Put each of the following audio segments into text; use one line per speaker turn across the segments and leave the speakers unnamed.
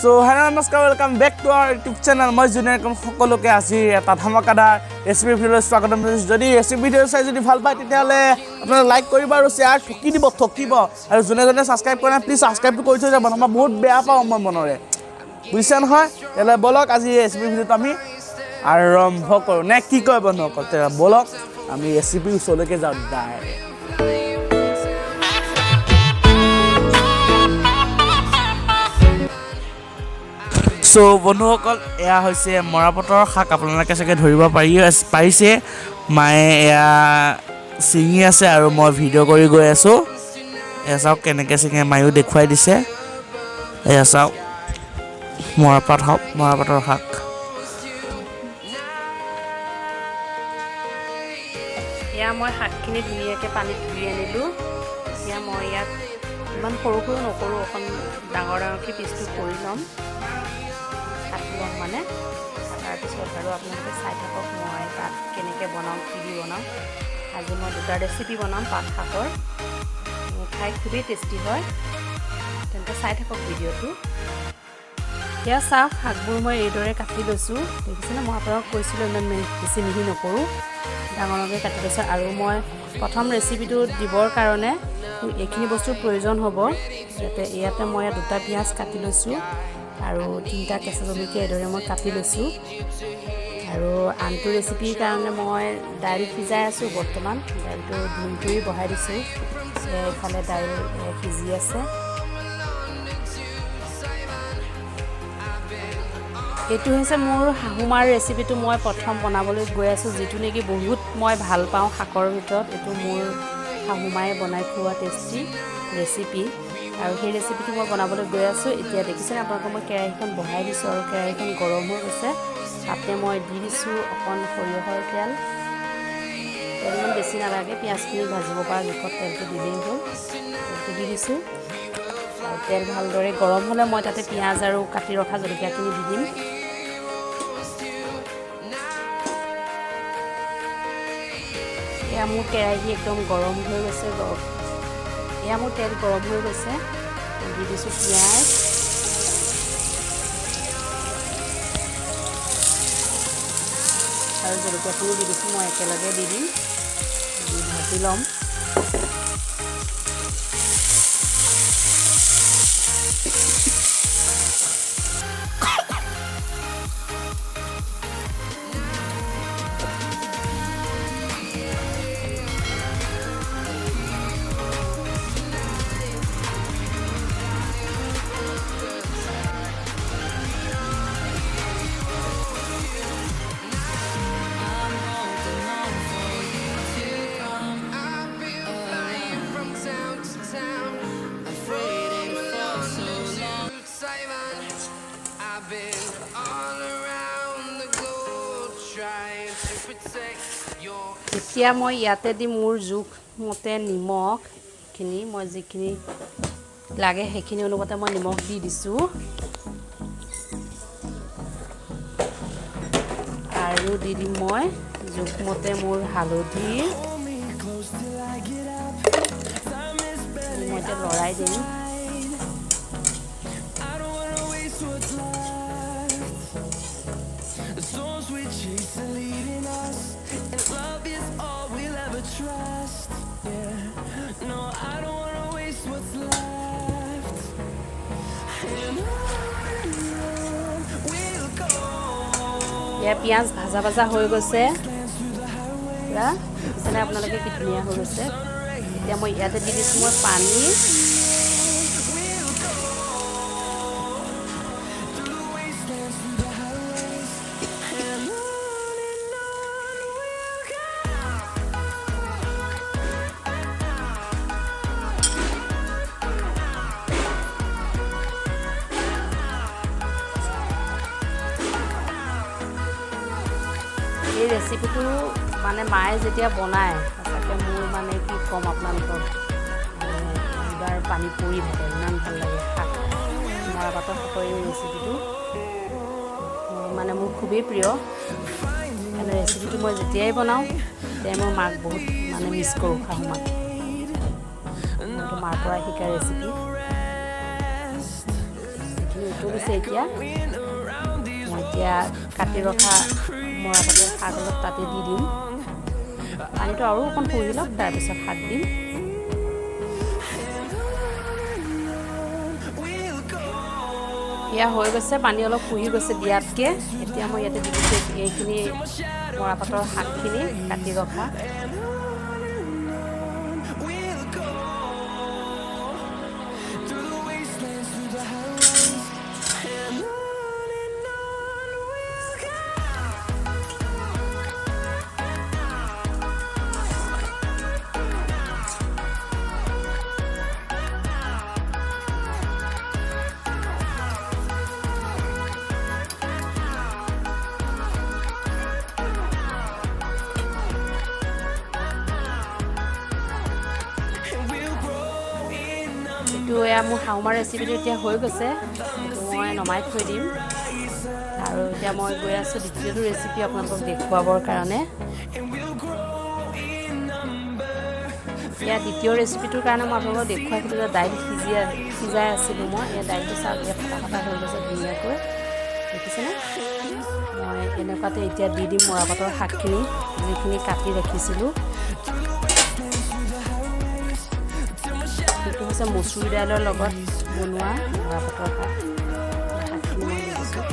So hello namaskar, welcome back to our YouTube channel. মই junior কম সকলোকে আজি এটা ধামাকাদাৰ ৰেচিপি ভিডিঅ স্বাগতম জনাইছো। যদি ৰেচিপি ভিডিঅ চাই যদি ভাল পায় তেতিয়াহলে আপোনালোকে লাইক কৰিব আৰু শেয়াৰ ঠকিব আৰু যোনে যোনে সাবস্ক্ৰাইব কৰা প্লিজ সাবস্ক্ৰাইবটো কৰি থৈ যাব মই বহুত বেয়া পাওঁ মই মনৰে বুজিছা নহয় তেলে বলক আজি ৰেচিপি ভিডিঅটো আমি আৰম্ভ কৰো নে কি কয় বন্ধুসকল তেলে বলক আমি ৰেচিপি ওচৰলৈকে যাওঁ ডাইৰেক্ট So বন্ধুসকল এয়া হৈছে মৰাপটৰ শাক আপোনালোকে চাগে ধৰিব পাৰিছে মায়ে এয়া চিঙি আছে আৰু মই ভিডিঅ' কৰি গৈ আছো এয়া চাওক কেনেকৈ চিঙে মায়ো দেখুৱাই দিছে এয়া চাওক মৰাপটৰ শাক
এয়া মই শাকখিনি ধুনীয়াকৈ পানীত ধুই আনিলোঁ এতিয়া মই ইয়াত ইমান সৰু নকৰোঁ অকণ ডাঙৰকৈ পিচটো কৰি ল'ম মানে তাৰপিছত আৰু আপোনালোকে চাই থাকক মই তাত কেনেকৈ বনাওঁ কি দি বনাওঁ আজি মই দুটা ৰেচিপি বনাম পাত শাকৰ খাই খুবেই টেষ্টি হয় তেন্তে চাই থাকক ভিডিঅ'টো এতিয়া চাওক শাকবোৰ মই এইদৰে কাটি লৈছোঁ দেখিছেনে মই আপোনালোকক কৈছিলোঁ ইমান বেছি মিহি নকৰোঁ ডাঙৰকৈ কাটি লৈছোঁ আৰু মই প্ৰথম ৰেচিপিটো দিবৰ কাৰণে এইখিনি বস্তুৰ প্ৰয়োজন হ'ব ইয়াতে মই দুটা পিঁয়াজ কাটি লৈছোঁ আৰু তিনিটা কেঁচা জলকীয়া এইদৰে মই কাটি লৈছোঁ আৰু আনটো ৰেচিপিৰ কাৰণে মই দাইল সিজাই আছোঁ বৰ্তমান দাইলটো ধুই ধুই বহাই দিছোঁ এইফালে দাইল সিজি আছে এইটো হৈছে মোৰ শাহুমাৰ ৰেচিপিটো মই প্ৰথম বনাবলৈ গৈ আছোঁ যিটো নেকি বহুত মই ভাল পাওঁ শাকৰ ভিতৰত এইটো মোৰ শাহুমায়ে বনাই খোৱা টেষ্টি ৰেচিপি আৰু সেই ৰেচিপিটো মই বনাবলৈ গৈ আছোঁ এতিয়া দেখিছেনে আপোনালোকক মই কেৰাহীখন বহাই দিছোঁ আৰু কেৰাহীখন গৰম হৈ গৈছে তাতে মই দি দিছোঁ অকণ সৰিয়হৰ তেল ইমান বেছি নালাগে পিঁয়াজখিনি ভাজিব পৰা জোখত তেলটো দিলেই হ'ল তেলটো দি দিছোঁ আৰু তেল ভালদৰে গৰম হ'লে মই তাতে পিঁয়াজ আৰু কাটি ৰখা জলকীয়াখিনি দি দিম এয়া মোৰ কেৰাহী একদম গৰম হৈ গৈছে এয়া মোৰ তেল গৰম হৈ গৈছে দি দিছোঁ পিঁয়াজ আৰু জলকীয়াটোও দি দিছোঁ মই একেলগে দি দিম ভাজি ল'ম এতিয়া মই ইয়াতে দি মোৰ জোখমতে নিমখখিনি মই যিখিনি লাগে সেইখিনি অনুপাতে মই নিমখ দি দিছোঁ আৰু দি দিম মই জোখমতে মোৰ হালধি মই এতিয়া লৰাই দিম এয়া পিঁয়াজ ভাজা হৈ গৈছে পুৰা যেনে আপোনালোকে কি ধুনীয়া হৈ গৈছে এতিয়া মই ইয়াতে দি দিছোঁ মই পানী এই ৰেচিপিটো মানে মায়ে যেতিয়া বনায় সঁচাকৈ মোৰ মানে কি ক'ম আপোনালোকক এবাৰ পানী পৰি থাকে ইমান ভাল লাগে শাক মৰাপাটৰ শাকৰ এই ৰেচিপিটো মানে মোৰ খুবেই প্ৰিয় মানে ৰেচিপিটো মই যেতিয়াই বনাওঁ তেতিয়াই মই মাক বহুত মানে মিছ কৰোঁ শাহুমাক মাৰ পৰা শিকা ৰেচিপি উতলিছে এতিয়া মই এতিয়া কাটি ৰখা মৰাপাতৰ শাক অলপ তাতে দি দিম পানীটো আৰু অকণ পুৰি লওক তাৰপিছত শাক দিম এয়া হৈ গৈছে পানী অলপ পুহি গৈছে দিয়াতকৈ এতিয়া মই ইয়াতে দি দিছোঁ এইখিনি মৰাপাতৰ শাকখিনি কাটি ৰখা এইটো এয়া মোৰ শাহুমাৰ ৰেচিপিটো এতিয়া হৈ গৈছে এইটো মই নমাই থৈ দিম আৰু এতিয়া মই গৈ আছোঁ দ্বিতীয়টো ৰেচিপি আপোনালোকক দেখুৱাবৰ কাৰণে এয়া দ্বিতীয় ৰেচিপিটোৰ কাৰণে মই আপোনালোকক দেখুৱাইছিলোঁ যে দাইল সিজাই আছিলোঁ মই এই দাইলটো চাওক এতিয়া ফটা ফটা হৈ গৈছে ধুনীয়াকৈ দেখিছেনে মই এনেকুৱাতে এতিয়া দি দিম মৰাপাতৰ শাকখিনি যিখিনি কাটি ৰাখিছিলোঁ এইটো হৈছে মচুৰ দাইলৰ লগত বনোৱা মৰাপাতৰ শাকখিনি মই দি দিছোঁ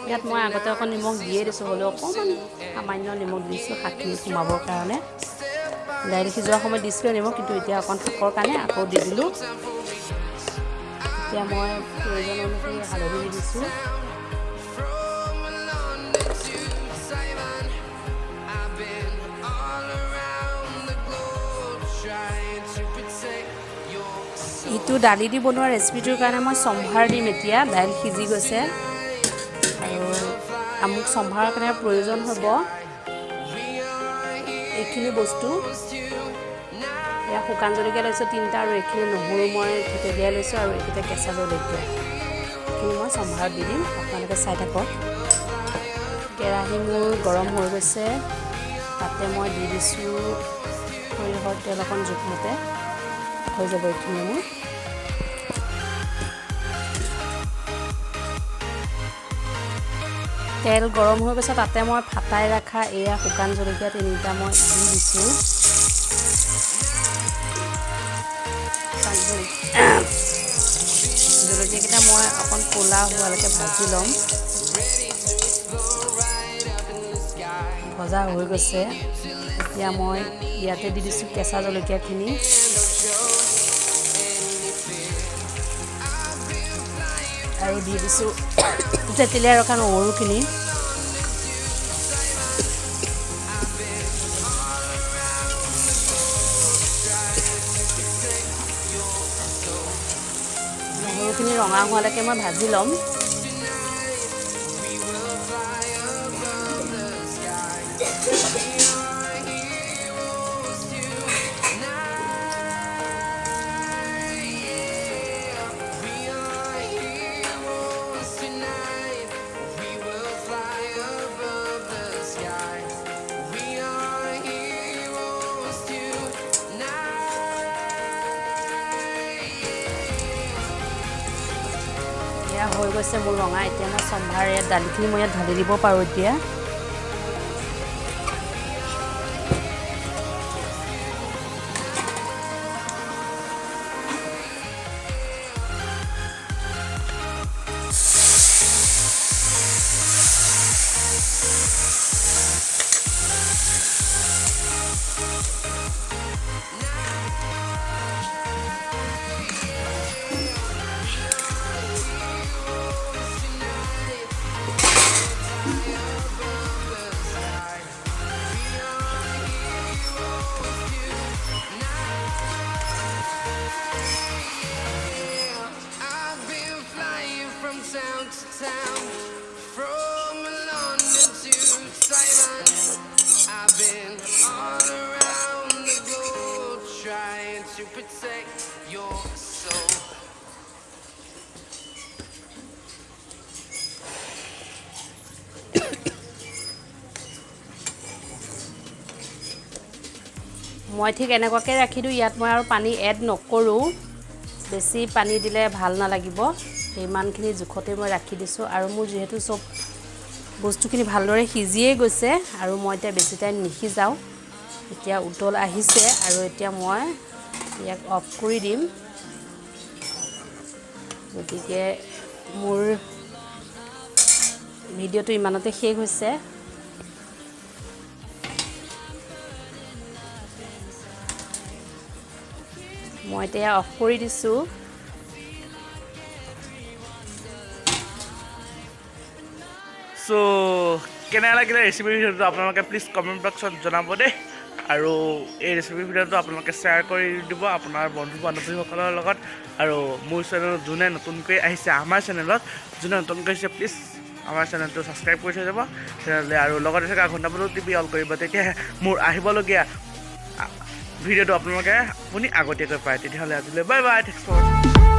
ইয়াত মই আগতে অকণ নিমখ দিয়ে দিছোঁ হ'লেও অকণমান সামান্য নিমখ দিছোঁ শাকখিনি সোমাবৰ কাৰণে দাইল সিজোৱাৰ সময়ত দিছিলোঁ নিমখ কিন্তু এতিয়া অকণ শাকৰ কাৰণে আকৌ দি দিলোঁ এতিয়া মই প্ৰয়োজন অনুসৰি হালধি দি দিছোঁ ইটো দালি দি বনোৱা ৰেচিপিটোৰ কাৰণে মই চম্ভাৰ দিম এতিয়া দাইল সিজি গৈছে আৰু মোক চম্ভাৰৰ কাৰণে প্ৰয়োজন হ'ব এইখিনি বস্তু এয়া শুকান জলকীয়া লৈছোঁ 3টা আৰু এইখিনি নহৰু মই থেতেলিয়াই লৈছোঁ আৰু এইকেইটা কেঁচা জলকীয়া এইখিনি মই চম্ভাৰত দি দিম আপোনালোকে চাই থাকক কেৰাহী মোৰ গৰম হৈ গৈছে তাতে মই দি দিছোঁ সৰিয়হৰ তেল অকণ জোখমতে হৈ যাব এইখিনি মোৰ তেল গৰম হৈ গৈছে তাতে মই ফাটাই ৰখা এয়া শুকান জলকীয়া 3টা মই দি দিছোঁ জলকীয়াকেইটা মই অকণ ক'লা হোৱালৈকে ভাজি ল'ম ভজা হৈ গৈছে এতিয়া মই ইয়াতে দি দিছোঁ কেঁচা জলকীয়াখিনি আৰু দি দিছোঁ তেতেলিয়াই ৰখা নহৰুখিনি নহৰুখিনি ৰঙা হোৱালৈকে মই ভাজি ল'ম হৈ গৈছে মোৰ ৰঙা এতিয়া মই চম্ভাৰে দালিখিনি মই ইয়াত ঢালি দিব পাৰোঁ এতিয়া
town, from London to Taiwan. I've been all around the globe trying to protect your soul.
মই ঠিক এনেকুৱাকৈ ৰাখি দিওঁ ইয়াত মই আৰু পানী এড নকৰোঁ বেছি পানী দিলে ভাল নালাগিব ইমানখিনি জোখতে মই ৰাখি দিছোঁ আৰু মোৰ যিহেতু চব বস্তুখিনি ভালদৰে সিজিয়ে গৈছে আৰু মই এতিয়া বেছি টাইম নিসিজাওঁ এতিয়া উতল আহিছে আৰু এতিয়া মই ইয়াক অফ কৰি দিম গতিকে মোৰ ভিডিঅ'টো ইমানতে শেষ হৈছে মই এতিয়া অফ কৰি দিছোঁ
সো কেনে লাগিলে ৰেচিপি ভিডিঅ'টো আপোনালোকে প্লিজ কমেণ্ট বক্সত জনাব দেই আৰু এই ৰেচিপি ভিডিঅ'টো আপোনালোকে শ্বেয়াৰ কৰি দিব আপোনাৰ বন্ধু বান্ধৱীসকলৰ লগত আৰু মোৰ চেনেলত যোনে নতুনকৈ আহিছে আমাৰ চেনেলত যোনে নতুনকৈ আহিছে প্লিজ আমাৰ চেনেলটো ছাবস্ক্ৰাইব কৰি থৈ যাব তেনেহ'লে আৰু লগতে থকা ঘণ্টাটো টিপি অল কৰিব তেতিয়াহে মোৰ আহিবলগীয়া ভিডিঅ'টো আপোনালোকে আপুনি আগতীয়াকৈ পায় তেতিয়াহ'লে আজিলৈ বাই বাই থেংকছ ফৰ